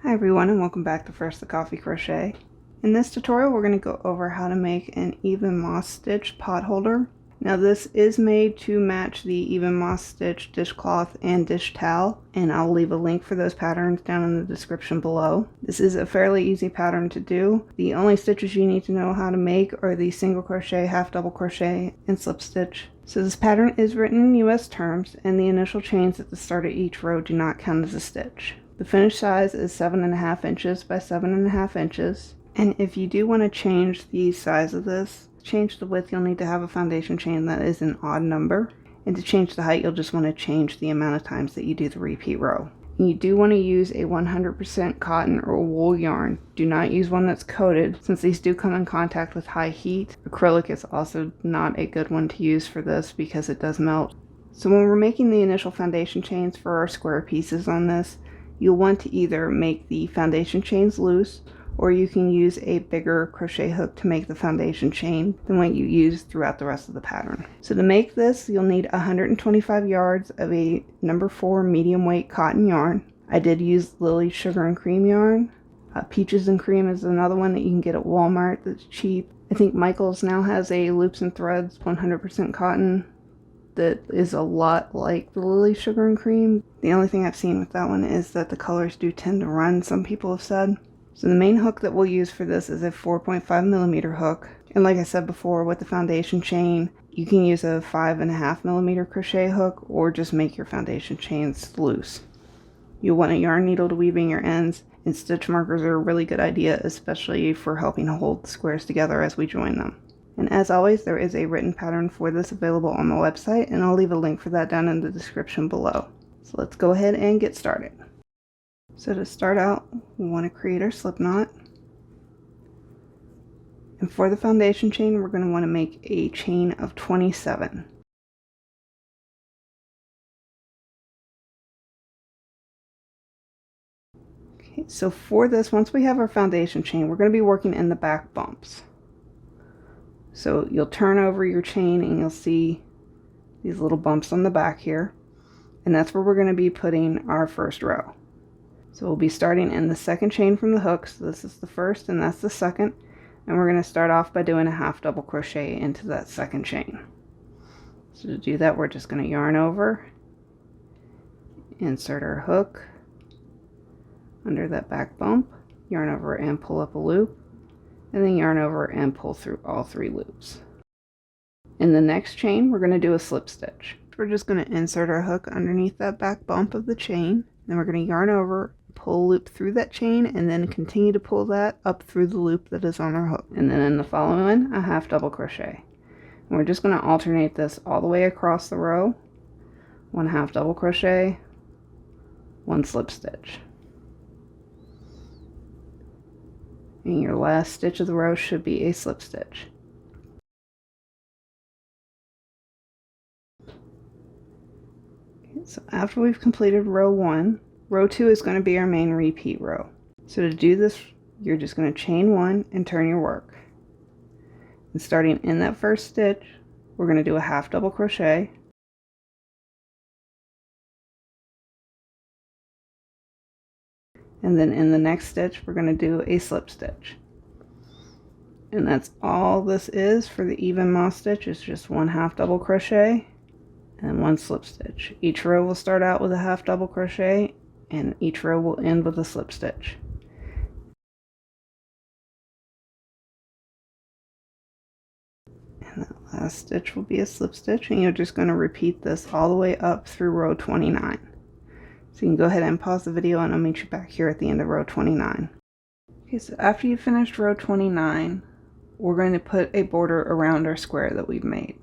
Hi everyone, and welcome back to First the Coffee Crochet. In this tutorial we're going to go over how to make an even moss stitch pot holder. Now this is made to match the even moss stitch dishcloth and dish towel, and I'll leave a link for those patterns down in the description below. This is a fairly easy pattern to do. The only stitches you need to know how to make are the single crochet, half double crochet, and slip stitch. So this pattern is written in US terms, and the initial chains at the start of each row do not count as a stitch. The finished size is 7.5 inches by 7.5 inches. And if you do want to change the size of this, change the width, you'll need to have a foundation chain that is an odd number. And to change the height, you'll just want to change the amount of times that you do the repeat row. And you do want to use a 100% cotton or wool yarn. Do not use one that's coated, since these do come in contact with high heat. Acrylic is also not a good one to use for this because it does melt. So when we're making the initial foundation chains for our square pieces on this, you'll want to either make the foundation chains loose, or you can use a bigger crochet hook to make the foundation chain than what you use throughout the rest of the pattern. So to make this, you'll need 125 yards of a number 4 medium weight cotton yarn. I did use Lily Sugar and Cream yarn. Peaches and Cream is another one that you can get at Walmart that's cheap. I think Michael's now has a Loops and Threads 100% cotton that is a lot like the Lily Sugar and Cream. The only thing I've seen with that one is that the colors do tend to run, some people have said. So the main hook that we'll use for this is a 4.5mm hook. And like I said before, with the foundation chain, you can use a 5.5mm crochet hook or just make your foundation chains loose. You'll want a yarn needle to weave in your ends, and stitch markers are a really good idea, especially for helping hold the squares together as we join them. And as always, there is a written pattern for this available on the website, and I'll leave a link for that down in the description below. So let's go ahead and get started. So to start out, we want to create our slip knot. And for the foundation chain, we're going to want to make a chain of 27. Okay, so for this, once we have our foundation chain, we're going to be working in the back bumps. So you'll turn over your chain and you'll see these little bumps on the back here. And that's where we're going to be putting our first row. So we'll be starting in the second chain from the hook. So this is the first and that's the second. And we're going to start off by doing a half double crochet into that second chain. So to do that, we're just going to yarn over, insert our hook under that back bump, yarn over and pull up a loop, and then yarn over and pull through all 3 loops. In the next chain, we're going to do a slip stitch. We're just going to insert our hook underneath that back bump of the chain, then we're going to yarn over, pull a loop through that chain, and then continue to pull that up through the loop that is on our hook. And then in the following one, a half double crochet. And we're just going to alternate this all the way across the row. 1 half double crochet, 1 slip stitch. And your last stitch of the row should be a slip stitch. Okay, so after we've completed row 1, row 2 is going to be our main repeat row. So to do this, you're just going to chain 1 and turn your work. And starting in that first stitch, we're going to do a half double crochet. And then in the next stitch, we're going to do a slip stitch. And that's all this is for the even moss stitch. It's just 1 half double crochet and 1 slip stitch. Each row will start out with a half double crochet, and each row will end with a slip stitch. And that last stitch will be a slip stitch, and you're just going to repeat this all the way up through row 29. So you can go ahead and pause the video and I'll meet you back here at the end of row 29. Okay, so after you finished row 29, we're going to put a border around our square that we've made.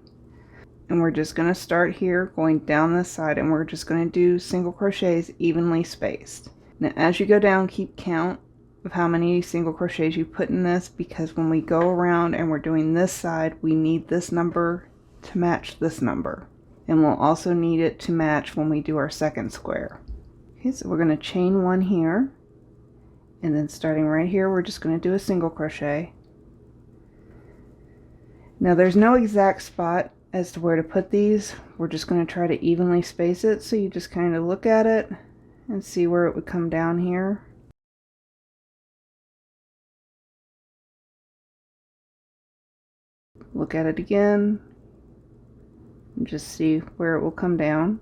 And we're just going to start here going down this side, and we're just going to do single crochets evenly spaced. Now as you go down, keep count of how many single crochets you put in this, because when we go around and we're doing this side, we need this number to match this number. And we'll also need it to match when we do our second square. Okay, so we're going to chain 1 here, and then starting right here, we're just going to do a single crochet. Now there's no exact spot as to where to put these. We're just going to try to evenly space it, so you just kind of look at it and see where it would come down here. look at it again, and just see where it will come down.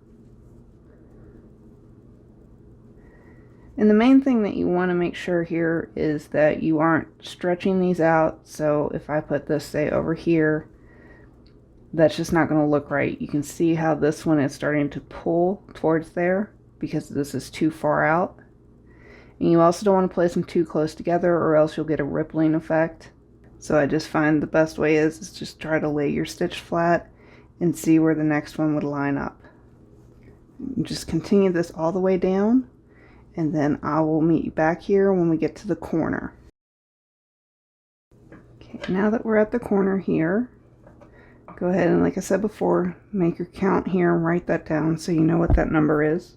And the main thing that you want to make sure here is that you aren't stretching these out. So if I put this, say, over here, that's just not going to look right. You can see how this one is starting to pull towards there because this is too far out. And you also don't want to place them too close together or else you'll get a rippling effect. So I just find the best way is just try to lay your stitch flat and see where the next one would line up. And just continue this all the way down, and then I will meet you back here when we get to the corner. Okay, now that we're at the corner here, go ahead and, like I said before, make your count here and write that down so you know what that number is.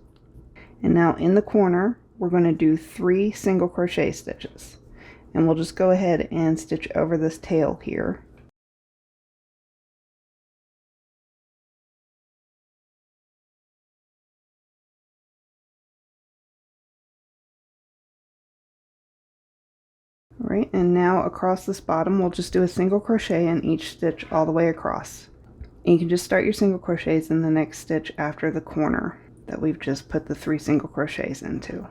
And now in the corner, we're going to do 3 single crochet stitches. And we'll just go ahead and stitch over this tail here. Alright, and now across this bottom we'll just do a single crochet in each stitch all the way across. And you can just start your single crochets in the next stitch after the corner that we've just put the 3 single crochets into.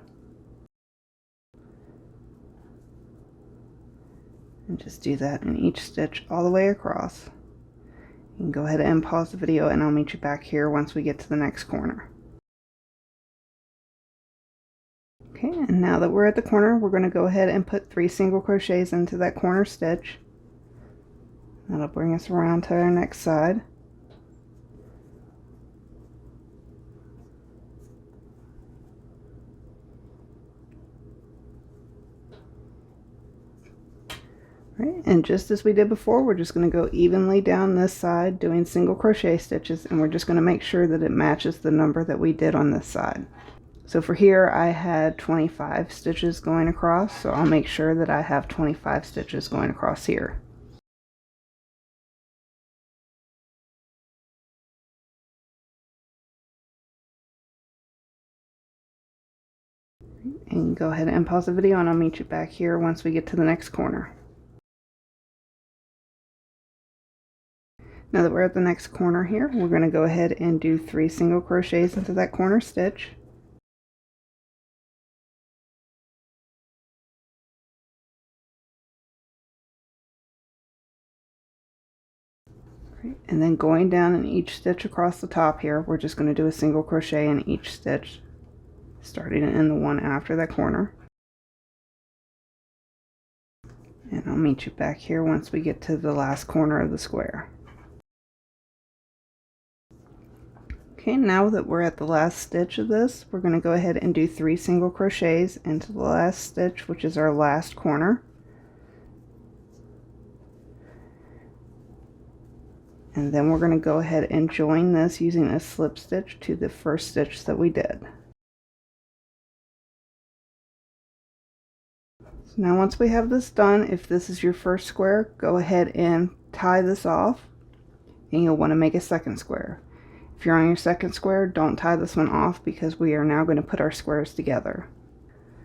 And just do that in each stitch all the way across. You can go ahead and pause the video and I'll meet you back here once we get to the next corner. Okay, and now that we're at the corner, we're going to go ahead and put 3 single crochets into that corner stitch. That'll bring us around to our next side. Right, and just as we did before, we're just going to go evenly down this side doing single crochet stitches, and we're just going to make sure that it matches the number that we did on this side. So for here I had 25 stitches going across, so I'll make sure that I have 25 stitches going across here. And go ahead and pause the video and I'll meet you back here once we get to the next corner. Now that we're at the next corner here, we're going to go ahead and do 3 single crochets into that corner stitch. Right, and then going down in each stitch across the top here, we're just going to do a single crochet in each stitch, starting in the one after that corner. And I'll meet you back here once we get to the last corner of the square. Okay, now that we're at the last stitch of this, we're going to go ahead and do 3 single crochets into the last stitch, which is our last corner. And then we're going to go ahead and join this using a slip stitch to the first stitch that we did. So now once we have this done, if this is your first square, go ahead and tie this off, and you'll want to make a second square. If you're on your second square, don't tie this one off because we are now going to put our squares together.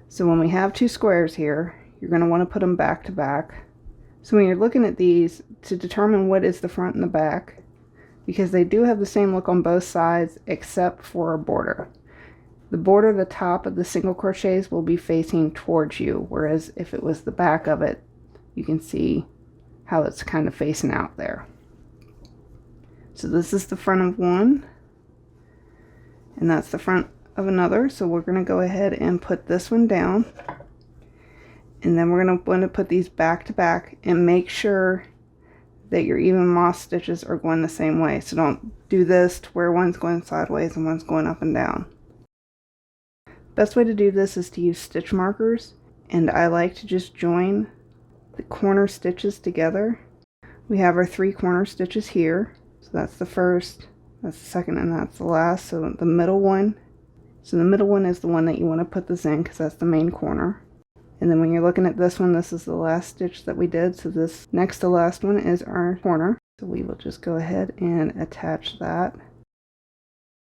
So when we have 2 squares here, you're going to want to put them back to back. So when you're looking at these, to determine what is the front and the back, because they do have the same look on both sides except for a border. The border, the top of the single crochets will be facing towards you, whereas if it was the back of it, you can see how it's kind of facing out there. So this is the front of one, and that's the front of another. So we're going to go ahead and put this one down, and then we're going to want to put these back to back and make sure that your even moss stitches are going the same way. So don't do this to where one's going sideways and one's going up and down. Best way to do this is to use stitch markers, and I like to just join the corner stitches together. We have our 3 corner stitches here. So that's the first, that's the second, and that's the last. So the middle one. So the middle one is the one that you want to put this in because that's the main corner. And then when you're looking at this one, this is the last stitch that we did. So this next to last one is our corner. So we will just go ahead and attach that.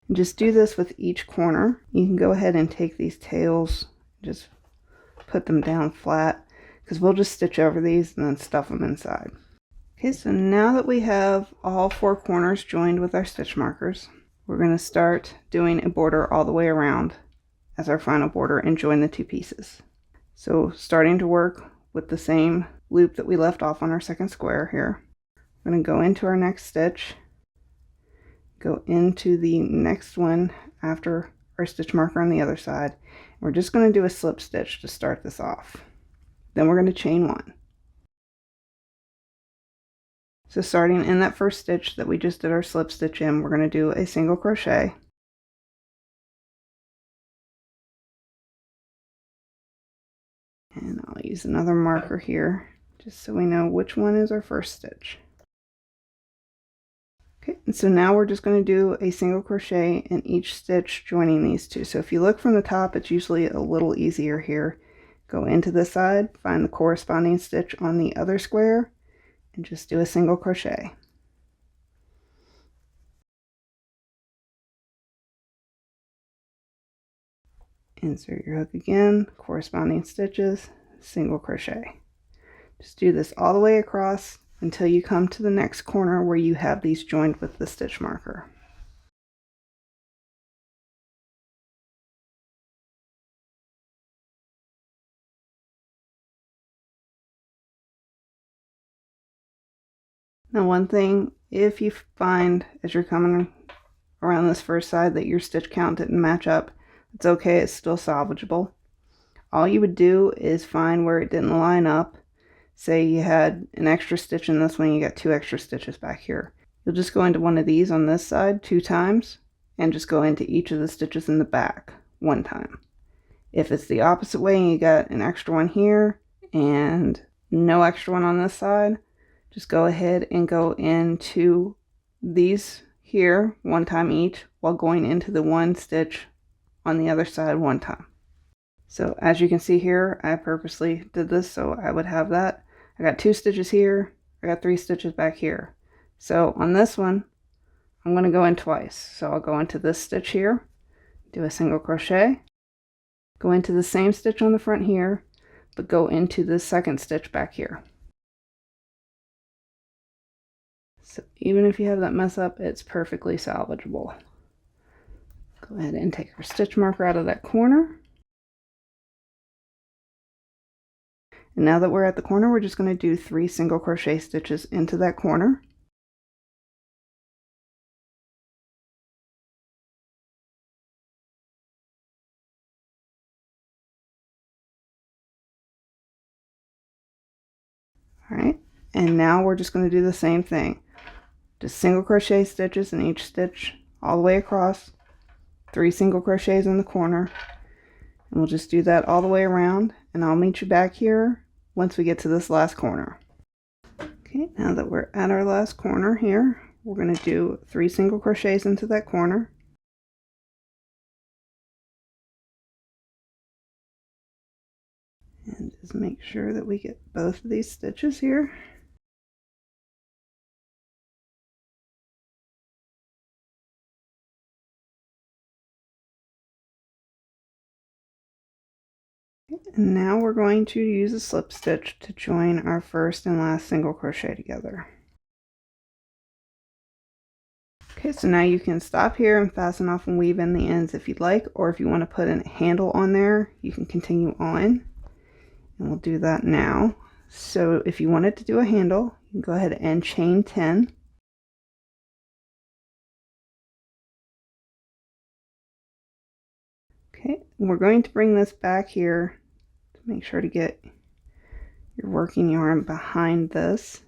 And just do this with each corner. You can go ahead and take these tails, just put them down flat, because we'll just stitch over these and then stuff them inside. Okay, so now that we have all 4 corners joined with our stitch markers, we're going to start doing a border all the way around as our final border and join the 2 pieces. So starting to work with the same loop that we left off on our second square here, we're going to go into our next stitch, go into the next one after our stitch marker on the other side. We're just going to do a slip stitch to start this off. Then we're going to chain 1. So starting in that first stitch that we just did our slip stitch in, we're going to do a single crochet. And I'll use another marker here just so we know which one is our first stitch. Okay, and so now we're just going to do a single crochet in each stitch joining these 2. So if you look from the top, it's usually a little easier here. Go into this side, find the corresponding stitch on the other square, and just do a single crochet. Insert your hook again, corresponding stitches, single crochet. Just do this all the way across until you come to the next corner where you have these joined with the stitch marker. Now one thing, if you find as you're coming around this first side that your stitch count didn't match up, it's okay, it's still salvageable. All you would do is find where it didn't line up. Say you had an extra stitch in this one, you got 2 extra stitches back here. You'll just go into one of these on this side 2 times and just go into each of the stitches in the back 1 time. If it's the opposite way and you got an extra one here and no extra one on this side, just go ahead and go into these here 1 time each while going into the 1 stitch on the other side 1 time. So as you can see here, I purposely did this so I would have that. I got 2 stitches here, I got 3 stitches back here. So on this one, I'm going to go in twice. So I'll go into this stitch here, do a single crochet, go into the same stitch on the front here, but go into the second stitch back here. So even if you have that mess up, it's perfectly salvageable. Go ahead and take our stitch marker out of that corner. And now that we're at the corner, we're just going to do 3 single crochet stitches into that corner. All right, and now we're just going to do the same thing. Just single crochet stitches in each stitch all the way across, 3 single crochets in the corner, and we'll just do that all the way around, and I'll meet you back here once we get to this last corner. Okay, now that we're at our last corner here, we're going to do 3 single crochets into that corner. And just make sure that we get both of these stitches here. And now we're going to use a slip stitch to join our first and last single crochet together. Okay, so now you can stop here and fasten off and weave in the ends if you'd like, or if you want to put a handle on there, you can continue on. And we'll do that now. So if you wanted to do a handle, you can go ahead and chain 10. Okay, we're going to bring this back here to make sure to get your working yarn behind this.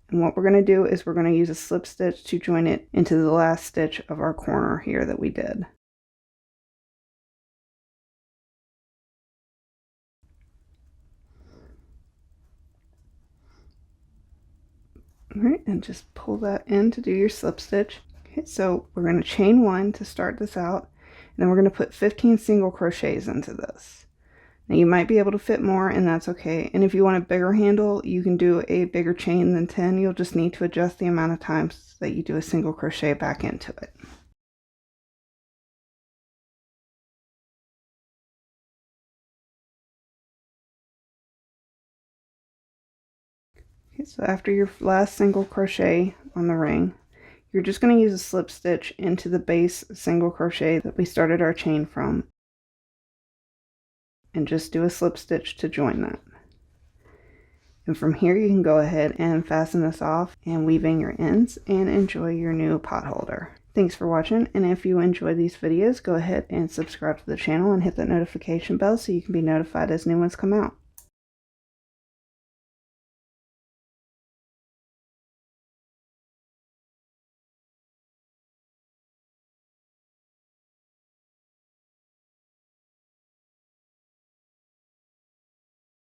And what we're going to do is we're going to use a slip stitch to join it into the last stitch of our corner here that we did. All right, and just pull that in to do your slip stitch. Okay, so we're going to chain 1 to start this out, and then we're going to put 15 single crochets into this. Now you might be able to fit more, and that's okay. And if you want a bigger handle, you can do a bigger chain than 10. You'll just need to adjust the amount of times that you do a single crochet back into it. Okay, so after your last single crochet on the ring, you're just going to use a slip stitch into the base single crochet that we started our chain from, and just do a slip stitch to join that. And from here you can go ahead and fasten this off and weave in your ends and enjoy your new pot holder. Thanks for watching, and if you enjoy these videos, go ahead and subscribe to the channel and hit that notification bell so you can be notified as new ones come out.